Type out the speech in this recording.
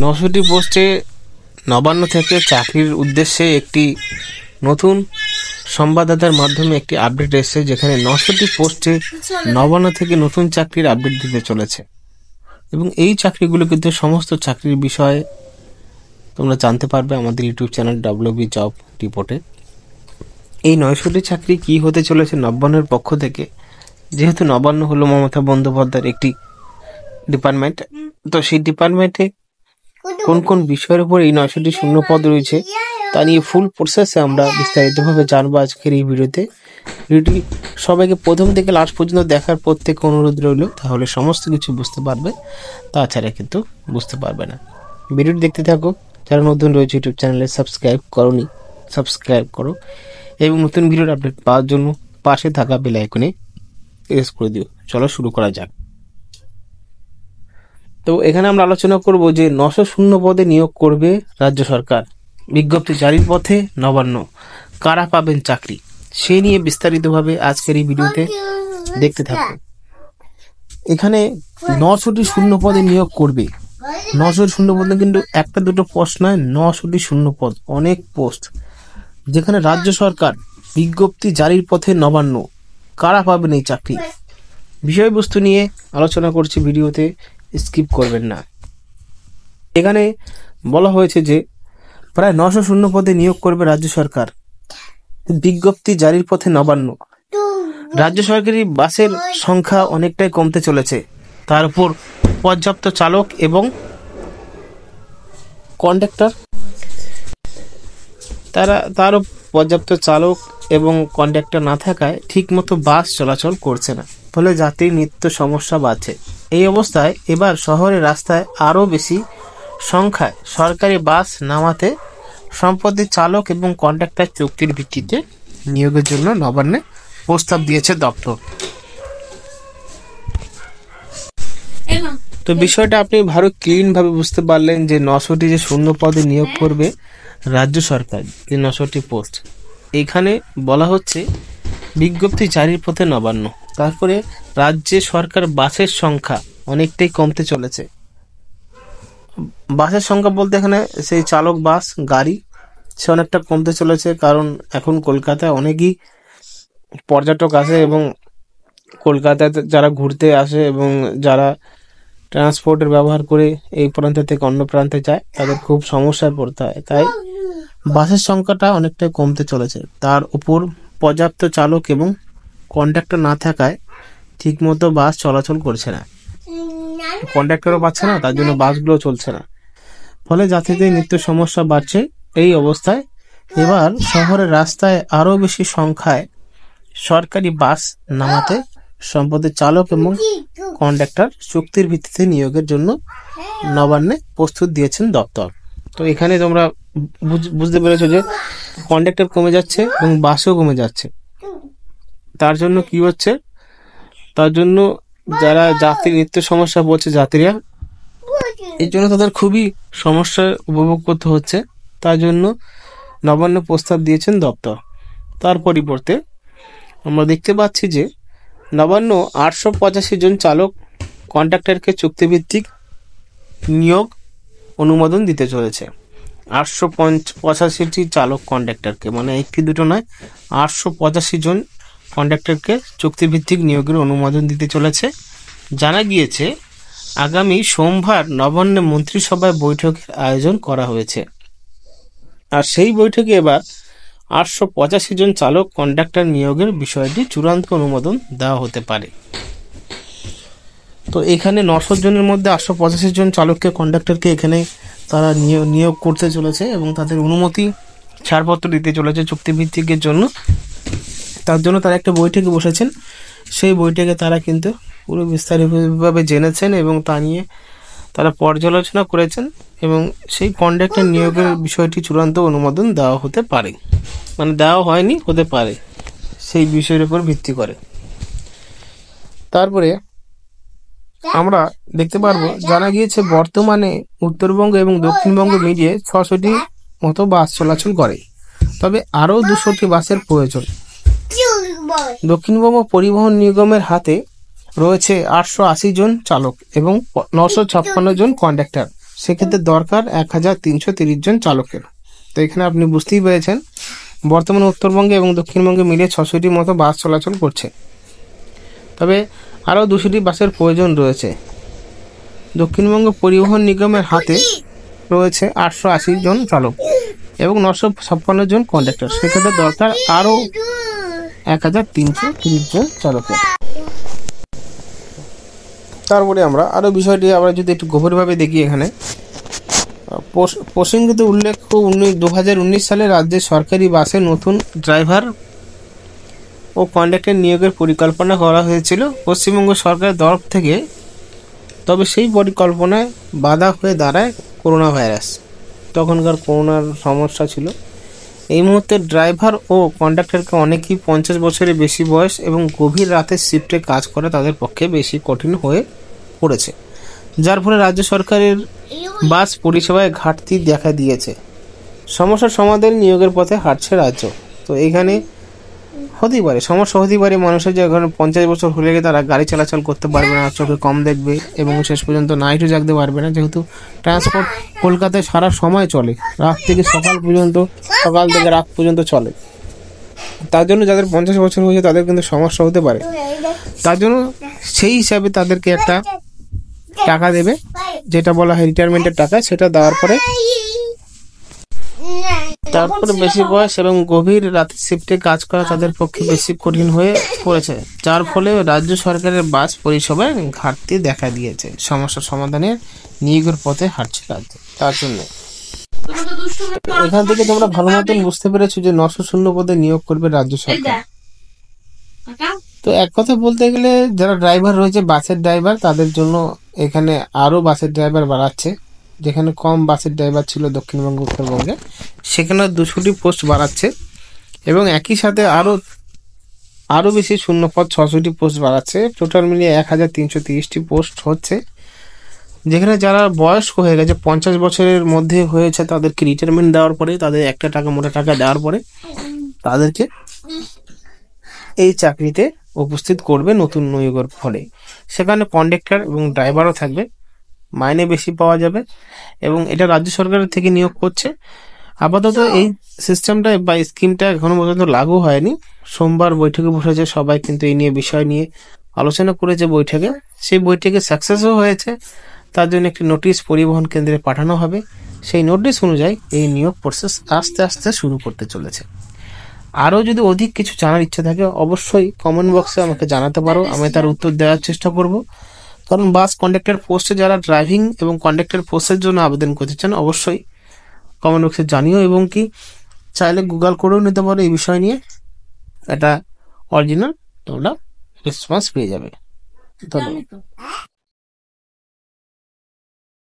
900টি পোস্টে নবান্ন থেকে চাকরির উদ্দেশ্যে একটি নতুন সংবাদদাতার মাধ্যমে একটি আপডেট এসেছে, যেখানে 900টি পোস্টে নবান্ন থেকে নতুন চাকরির আপডেট দিতে চলেছে এবং এই চাকরিগুলো কিন্তু সমস্ত চাকরির বিষয়ে তোমরা জানতে পারবে আমাদের ইউটিউব চ্যানেল WB জব রিপোর্টে। এই 900টি চাকরি কি হতে চলেছে নবান্নের পক্ষ থেকে, যেহেতু নবান্ন হলো মমতা বন্দ্যোপাধ্যায়ের একটি ডিপার্টমেন্ট, তো সেই ডিপার্টমেন্টে কোন কোন বিষয়ের উপর এই 900টি শূন্য পদ রয়েছে তা নিয়ে ফুল প্রসেসে আমরা বিস্তারিতভাবে জানবো আজকের এই ভিডিওতে। ভিডিওটি সবাইকে প্রথম থেকে লাস্ট পর্যন্ত দেখার প্রত্যেক অনুরোধ রইল, তাহলে সমস্ত কিছু বুঝতে পারবে, তাছাড়া কিন্তু বুঝতে পারবে না। ভিডিওটি দেখতে থাকো। যারা নতুন রয়েছে ইউটিউব চ্যানেলে সাবস্ক্রাইব করোনি, সাবস্ক্রাইব করো এবং নতুন ভিডিওর আপডেট পাওয়ার জন্য পাশে থাকা বেল আইকনে প্রেস করে দিও। চলো শুরু করা যাক। তো এখানে আমরা আলোচনা করব যে 900 শূন্য পদে নিয়োগ করবে রাজ্য সরকার, বিজ্ঞপ্তি জারির পথে নবান্ন, কারা পাবেন চাকরি, সেই নিয়ে বিস্তারিতভাবে আজকের এই ভিডিওতে দেখতে থাকো। এখানে 900টি শূন্য পদে নিয়োগ করবে। 900 শূন্য পদে কিন্তু একটা দুটো পোস্ট নয়, 900টি শূন্য পদ, অনেক পোস্ট, যেখানে রাজ্য সরকার বিজ্ঞপ্তি জারির পথে নবান্ন, কারা পাবেন এই চাকরি, বিষয়বস্তু নিয়ে আলোচনা করছি ভিডিওতে, স্কিপ করবেন না। এখানে বলা হয়েছে যে প্রায় 900 শূন্য পদে নিয়োগ করবে রাজ্য সরকার, বিজ্ঞপ্তি জারির পথে নবান্ন। রাজ্য সরকারি বাসের সংখ্যা অনেকটাই কমতে চলেছে, তার উপর পর্যাপ্ত চালক এবং কন্ডাক্টর তারও পর্যাপ্ত চালক এবং কন্ডাক্টর না থাকায় ঠিকমতো বাস চলাচল করছে না, ফলে যাত্রীর নিত্য সমস্যা বাড়ছে। এই অবস্থায় এবার শহরের রাস্তায় আরও বেশি সংখ্যায় সরকারি বাস নামাতে সম্প্রতি চালক এবং কন্ডাক্টর চুক্তির ভিত্তিতে নিয়োগের জন্য নবান্নে প্রস্তাব দিয়েছে দপ্তর। তো বিষয়টা আপনি ভালো ক্লিন ভাবে বুঝতে পারলেন যে 900টি যে শূন্য পদে নিয়োগ করবে রাজ্য সরকার, যে 900টি পোস্ট, এখানে বলা হচ্ছে বিজ্ঞপ্তি জারির পথে নবান্ন। তারপরে রাজ্যে সরকার বাসের সংখ্যা অনেকটাই কমতে চলেছে। বাসের সংখ্যা বলতে এখানে সেই চালক বাস গাড়ি সে অনেকটা কমতে চলেছে, কারণ এখন কলকাতায় অনেকই পর্যটক আসে এবং কলকাতাতে যারা ঘুরতে আসে এবং যারা ট্রান্সপোর্টের ব্যবহার করে এই প্রান্ত থেকে অন্য প্রান্তে যায়, তাদের খুব সমস্যায় পড়তে হয়, তাই বাসের সংখ্যাটা অনেকটাই কমতে চলেছে। তার উপর পর্যাপ্ত চালক এবং কন্ডাক্টর না থাকায় ঠিকমতো বাস চলাচল করছে না, কন্ডাক্টরও পাচ্ছে না, তার জন্য বাসগুলো চলছে না, ফলে যাত্রীদের নিত্য সমস্যা বাড়ছে। এই অবস্থায় এবার শহরের রাস্তায় আরও বেশি সংখ্যায় সরকারি বাস নামাতে সম্প্রতি চালক এবং কন্ডাক্টর চুক্তির ভিত্তিতে নিয়োগের জন্য নবান্নে প্রস্তুত দিয়েছেন দপ্তর। তো এখানে তোমরা বুঝতে পেরেছো যে কন্ডাক্টর কমে যাচ্ছে এবং বাসও কমে যাচ্ছে। তার জন্য কি হচ্ছে, তার জন্য যারা যাত্রী নিত্য সমস্যা বলছে যাত্রীরা, এই জন্য তাদের খুবই সমস্যা উপভোগ করতে হচ্ছে। তার জন্য নবান্ন প্রস্তাব দিয়েছেন দপ্তর। তার পরিবর্তে আমরা দেখতে পাচ্ছি যে নবান্ন 885 জন চালক কন্ডাক্টরকে চুক্তিভিত্তিক নিয়োগ অনুমোদন দিতে চলেছে। 885টি চালক কন্ডাক্টরকে, মানে একটি দুটো নয়, 885 জন কন্ডাক্টরকে চুক্তিভিত্তিক নিয়োগের অনুমোদন দিতে চলেছে। জানা গিয়েছে আগামী সোমবার নবান্নে মন্ত্রিসভায় বৈঠকের আয়োজন করা হয়েছে, আর সেই বৈঠকে এবার 885 জন চালক কন্ডাক্টর নিয়োগের বিষয়টি চূড়ান্ত অনুমোদন দেওয়া হতে পারে। তো এখানে 900 জনের মধ্যে 885 জন চালককে কন্ডাক্টরকে এখানে তারা নিয়োগ করতে চলেছে এবং তাদের অনুমতি ছাড়পত্র দিতে চলেছে চুক্তিভিত্তিকের জন্য। তার জন্য তারা একটা বৈঠকে বসেছেন, সেই বৈঠকে তারা কিন্তু পুরো বিস্তারিতভাবে জেনেছেন এবং তা নিয়ে তারা পর্যালোচনা করেছেন এবং সেই কন্ডাক্টর নিয়োগের বিষয়টি চূড়ান্ত অনুমোদন দেওয়া হতে পারে, মানে দেওয়া হয়নি, হতে পারে, সেই বিষয়ের উপর ভিত্তি করে। তারপরে আমরা দেখতে পারবো, জানা গিয়েছে বর্তমানে উত্তরবঙ্গ এবং দক্ষিণবঙ্গ মিলিয়ে 600টি মতো বাস চলাচল করে, তবে আরও 200টি বাসের প্রয়োজন। দক্ষিণবঙ্গ পরিবহন নিগমের হাতে রয়েছে 880 জন চালক এবং 956 জন কন্ডাক্টর। সেক্ষেত্রে দরকার 1330 জন চালকের। তো এখানে আপনি বুঝতেই পেরেছেন বর্তমানে উত্তরবঙ্গে এবং দক্ষিণবঙ্গে মিলে 600টির মতো বাস চলাচল করছে। তবে আরও 200টি বাসের প্রয়োজন রয়েছে। দক্ষিণবঙ্গ পরিবহন নিগমের হাতে রয়েছে 880 জন চালক এবং 956 জন কন্ডাক্টর। সেক্ষেত্রে দরকার আরও 1330 জন চালকের। তারপরে আমরা আরও বিষয়টি আমরা যদি একটু গভীরভাবে দেখি, এখানে প্রসঙ্গিত উল্লেখ্য 2019 সালে রাজ্যে সরকারি বাসে নতুন ড্রাইভার ও কন্ডাক্টর নিয়োগের পরিকল্পনা করা হয়েছিল পশ্চিমবঙ্গ সরকারের তরফ থেকে। তবে সেই পরিকল্পনায় বাধা হয়ে দাঁড়ায় করোনা ভাইরাস। তখনকার করোনার সমস্যা ছিল। এই মুহূর্তে ড্রাইভার ও কন্ডাক্টরকে অনেকেই 50 বছরের বেশি বয়স এবং গভীর রাতের শিফটে কাজ করে তাদের পক্ষে বেশি কঠিন হয়ে পড়েছে, যার ফলে রাজ্য সরকারের বাস পরিষেবায় ঘাটতি দেখা দিয়েছে। সমস্যার সমাধান নিয়োগের পথে হাঁটছে রাজ্য। তো এখানে হতেই পারে সমস্যা, হতেই পারে মানুষের যে এখন 50 বছর হলে গিয়ে তারা গাড়ি চলাচল করতে পারবে না, চোখে কম দেখবে এবং শেষ পর্যন্ত নাইটও জাগতে পারবে না, যেহেতু ট্রান্সপোর্ট কলকাতায় সারা সময় চলে, রাত থেকে সকাল পর্যন্ত, সকাল থেকে রাত পর্যন্ত চলে। তার জন্য যাদের 50 বছর হয়েছে তাদের কিন্তু সমস্যা হতে পারে। তার জন্য সেই হিসাবে তাদেরকে একটা টাকা দেবে, যেটা বলা হয় রিটায়ারমেন্টের টাকা। সেটা দেওয়ার পরে তারপরে বেশি বয়স এবং গভীর রাতের শিফটে কাজ করা তাদের পক্ষে বেশি কঠিন হয়ে পড়েছে, যার ফলে রাজ্য সরকারের বাস পরিষেবায় ঘাটতি দেখা দিয়েছে। সমস্যা সমাধানের নিয়োগের পথে হাঁটছে রাজ্য। তার জন্য এখান থেকে তোমরা ভালো মতন বুঝতে পেরেছো যে 900 পদে নিয়োগ করবে রাজ্য সরকার। তো এক কথা বলতে গেলে যারা ড্রাইভার রয়েছে, বাসের ড্রাইভার, তাদের জন্য এখানে আরো বাসের ড্রাইভার বাড়াচ্ছে। যেখানে কম বাসের ড্রাইভার ছিল দক্ষিণবঙ্গ উত্তরবঙ্গে, সেখানে 200টি পোস্ট বাড়াচ্ছে এবং একই সাথে আরো বেশি শূন্যপদ 600টি পোস্ট বাড়াচ্ছে। টোটাল মিলিয়ে 1330টি পোস্ট হচ্ছে। যেখানে যারা বয়স্ক হয়ে গেছে, 50 বছরের মধ্যে হয়েছে, তাদেরকে রিটায়ারমেন্ট দেওয়ার পরে, তাদের একটা টাকা মোটা টাকা দেওয়ার পরে তাদেরকে এই চাকরিতে উপস্থিত করবে নতুন নিয়োগের ফলে। সেখানে কন্ডাক্টর এবং ড্রাইভারও থাকবে, মাইনে বেশি পাওয়া যাবে এবং এটা রাজ্য সরকারের থেকে নিয়োগ করছে। আপাতত এই সিস্টেমটা বা স্কিমটা এখনো পর্যন্ত লাগু হয়নি। সোমবার বৈঠকে বসেছে সবাই, কিন্তু এই নিয়ে বিষয় নিয়ে আলোচনা করেছে বৈঠকে। সেই বৈঠকে সাকসেসও হয়েছে। তার জন্য একটি নোটিশ পরিবহন কেন্দ্রে পাঠানো হবে। সেই নোটিশ অনুযায়ী এই নিয়োগ প্রসেস আস্তে আস্তে শুরু করতে চলেছে। আরও যদি অধিক কিছু জানার ইচ্ছা থাকে অবশ্যই কমেন্ট বক্সে আমাকে জানাতে পারো, আমি তার উত্তর দেওয়ার চেষ্টা করব। কারণ বাস কন্ডাক্টর পোস্টে যারা ড্রাইভিং এবং কন্ডাক্টর পোস্টের জন্য আবেদন করতে চান অবশ্যই কমেন্ট বক্সে জানিও, এবং কি চাইলে গুগল করেও নিতে পারো এই বিষয় নিয়ে। এটা অরিজিনাল তোমরা রেসপন্স পেয়ে যাবে। ধন্যবাদ।